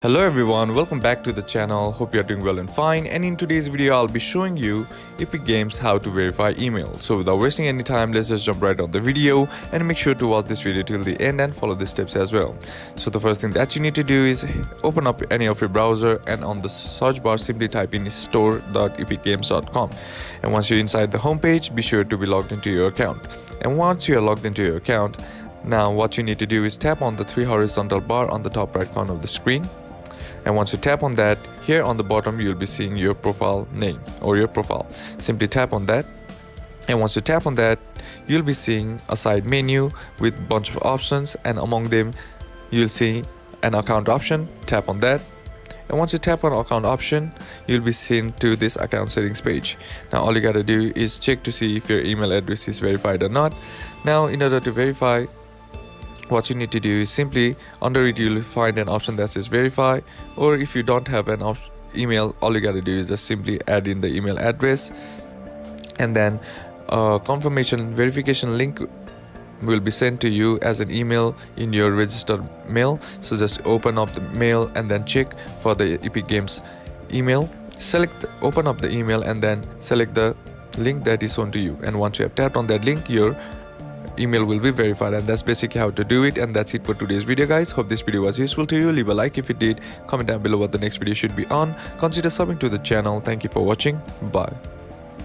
Hello everyone, welcome back to the channel. Hope you are doing well and fine. And in today's video, I'll be showing you Epic Games how to verify email. So without wasting any time, let's just jump right on the video and make sure to watch this video till the end and follow the steps as well. So the first thing that you need to do is open up any of your browser and on the search bar simply type in store.epicgames.com. And once you're inside the homepage, be sure to be logged into your account. And once you are logged into your account, now what you need to do is tap on the three horizontal bar on the top right corner of the screen. And once you tap on that, here on the bottom you'll be seeing your profile name or your profile. Simply tap on that, and once you tap on that, you'll be seeing a side menu with a bunch of options, and among them you'll see an account option. Tap on that, and once you tap on account option, you'll be seen to this account settings page. Now all you gotta do is check to see if your email address is verified or not. Now in order to verify, what you need to do is simply under it you'll find an option that says verify, or if you don't have an email, all you gotta do is just simply add in the email address, and then a confirmation verification link will be sent to you as an email in your registered mail. So just open up the mail and then check for the Epic Games email. Open up the email and then select the link that is shown to you, and once you have tapped on that link, your email will be verified. And that's basically how to do it. And that's it for today's video, guys. Hope this video was useful to you. Leave a like if it did, comment down below what the next video should be on, consider subbing to the channel. Thank you for watching. Bye.